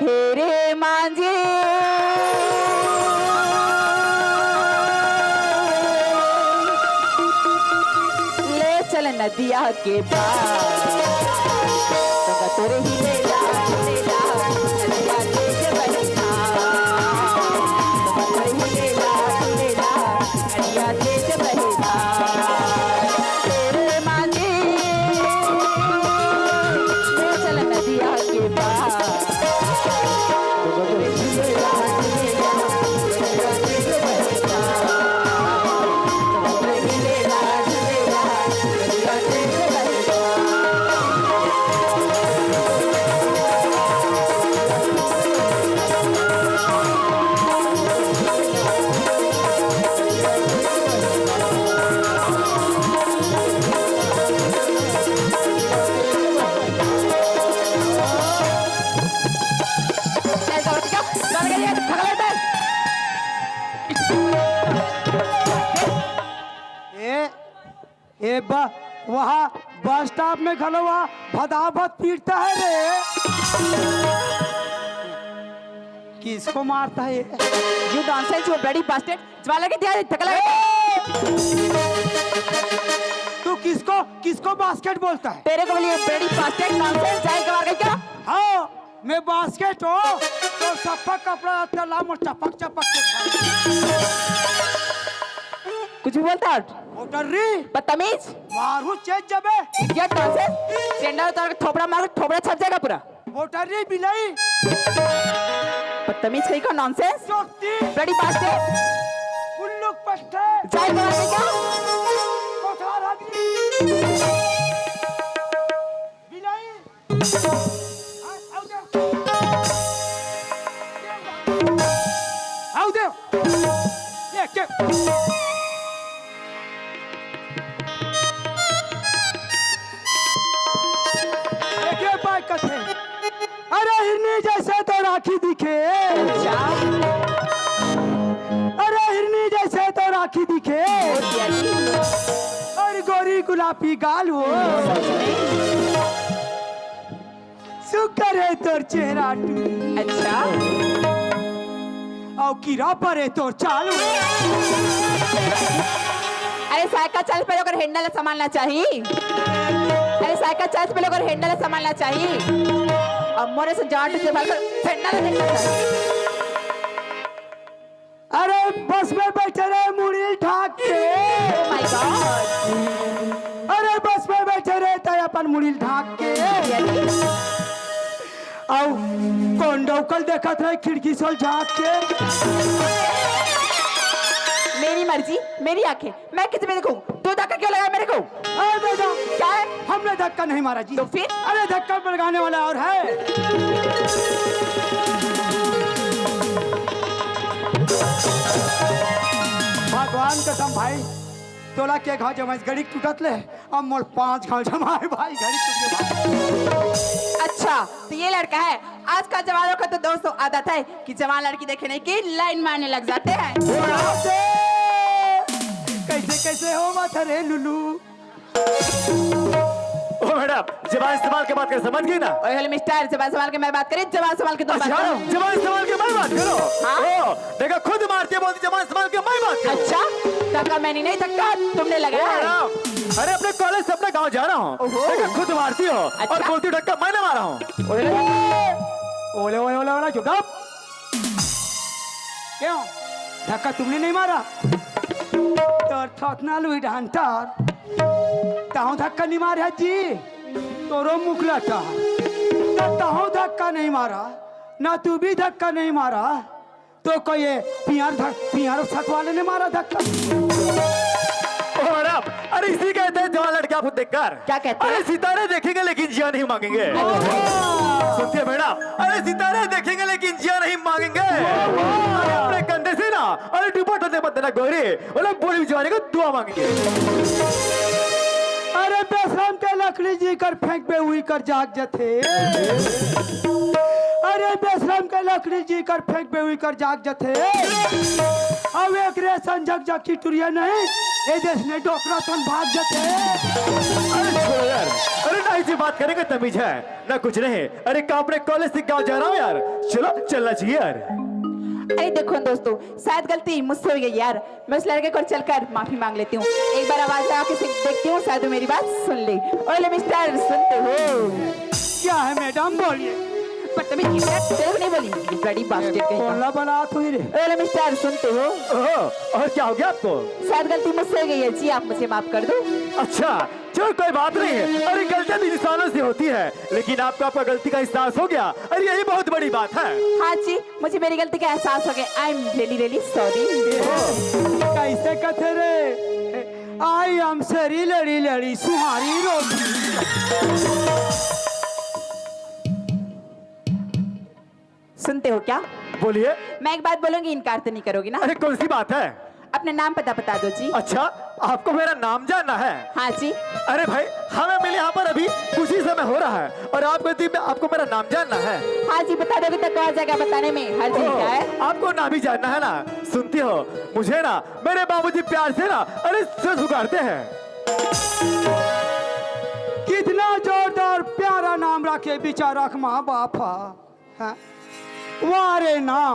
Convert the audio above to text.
हेरे मांझे ले चल नदिया के पार तोरे ही लेला नदिया के बहिना तोरे ही लेला नदिया के बहिना हेरे मांझे ले चल नदिया के पार वहाँ बस स्टॉप में खड़ा हुआ भदाभद पीटता है रे। किसको मारता है You nonsense, you bloody bastard! ज्वाला के दिया थकला तू किसको किसको बास्केट बोलता है? तेरे को बोलिए bloody bastard nonsense जाए कमार के क्या? हाँ मैं बास्केट हो तो सफक कपड़ा तला मो चपक चपक कुछ भी बोलता है मोटरी बदतमीज मारू चेज जबे इडियट नॉनसेंस सेंडर उतार के थोपड़ा मार थोपड़ा छप जाएगा पूरा मोटरी बिलाई बदतमीज कहीं का नॉनसेंस चोटी ब्लडी बास्टेड उल्लू पट्टे जाए कमार के क्या कोठार आदमी बिलाई आओ दे ये क्या अरे हिरनी जैसे तो राखी दिखे अरे हिरनी जैसे तो राखी दिखे और गोरी गुलाबी गाल हो शुक्र है तोर चेहरा टू अच्छा और कीड़ा पर है तोर चाल अरे साइकिल चल पे लोग हैंडल संभालना चाहिए अरे साइकिल चल पे लोग हैंडल संभालना चाहिए अब मोरे से जाट से भाग हैंडल देखना चाहिए अरे बस में बैठे रहे मुड़ी ढाक के ओह माय गॉड अरे बस में बैठे रहे तय अपन मुड़ी ढाक के आओ कौन डौकल देखत रहे खिड़की से झांक के मेरी मर्जी मेरी आंखें मैं किस में देखूं तू धक्का क्यों लगा मेरे को अरे बेटा क्या है हमने धक्का नहीं मारा जी तो फिर अरे धक्का लगाने वाला और है भगवान कसम भाई तोला के घाव जमाई गड़ी टूटत ले अब मोर 5 घाव जमाए भाई घड़ी टूट गई अच्छा तो ये लड़का है आज का जवानों का तो दोस्तों आदत है कि जवान लड़की देखने की लाइन मारने लग जाते हैं कैसे कैसे हो माथा रे लुलू ओ मैडम जबान इस्तेमाल के बात कर समझ गई ना ओए हेलो मिस्टर जबान संभाल के मैं बात करी जबान संभाल के तुम बात करो जबान इस्तेमाल के मैं बात करो हाँ? ओ देखा खुद मारती है बोलती जबान इस्तेमाल के मैं बात करो अच्छा धक्का मैंने नहीं धक्का तुमने लगाया है अरे अपने कॉलेज से अपने गांव जा रहा हूँ देखा खुद मारती हो अच्छा? और बोलती धक्का मैंने मारा हूँ ओले ओले ओले ओले चुप क्यों धक्का तुमने नहीं मारा तोर थोतना लुई ढांटर ताऊ धक्का नहीं मारा जी तोरो मुखला था ताऊ धक्का नहीं मारा ना तू भी धक्का नहीं मारा तो कोई पियार छत वाले ने मारा धक्का ओ मैडम अरे इसी कहते हैं जवान लड़के आपको देखकर क्या कहते हैं अरे सितारे देखेंगे लेकिन जिया नहीं मांगेंगे सुनते मैडम अरे सितारे देखेंगे लेकिन जिया नहीं मांगेंगे अरे अपने कंधे से ना अरे दुपट्टे से मत देना गोरी बोले बूढ़ी जवानी को दुआ मांगेंगे अरे बेशरम के लकड़ी जी कर फेंक पे हुई कर जाग जथे अरे बेशरम के लकड़ी जी कर फेंक पे हुई कर जाग जथे अब एक रे संजक जाकी टुरिया नहीं ए देश ने डोकरा तन भाग जाते। अरे छोड़ो यार, अरे ना ऐसी बात करेंगे तमीज है ना कुछ नहीं। अरे कहाँ अपने कॉलेज से गाँव जा रहा हूँ यार, चलो चलना चाहिए यार। अरे देखो दोस्तों, शायद गलती मुझसे हो गई यार, मैं उस लड़के को चलकर माफी मांग लेती हूँ। एक बार आवाज लगा के देखती हूँ, शायद वो मेरी बात सुन ले। ओले मिस्टर, सुनते हो? क्या है मैडम, बोलिए। बदतमीज तेरे को नहीं बोली, बड़ी बास्टेड कहीं का। बोला बना तू ही रे। ओले मिस्टर, सुनते हो? ओहो, और क्या हो गया आपको? शायद गलती मुझसे हो गई है जी, आप मुझे माफ कर दो। अच्छा चलो कोई बात नहीं है। अरे गलतियां भी इंसानों से होती है, लेकिन आपको आपका गलती का एहसास हो गया, अरे यही बहुत बड़ी बात है। हाँ जी, मुझे मेरी गलती का एहसास हो गया। I am really sorry. कैसे कथे रे, आई एम सरी लड़ी लड़ी सुहारी रोटी। सुनते हो क्या? बोलिए। मैं एक बात बोलूंगी, इनकार तो नहीं करोगी ना? अरे कौन सी बात है? अपने नाम पता बता दो जी। अच्छा आपको मेरा नाम जानना है? हाँ जी। अरे भाई हमें मिले यहाँ पर अभी कुछ ही समय हो रहा है और आपको मेरा नाम जानना है? हाँ जी, बता दोगे तो कौन जगह बताने में हर चीज क्या है। आपको नाम भी जानना है ना? सुनती हो, मुझे ना मेरे बाबूजी प्यार से ना अरे सिर झुकाते हैं। कितना जोरदार प्यारा नाम रखे बेचारा माँ बाप। हाँ वारे नाम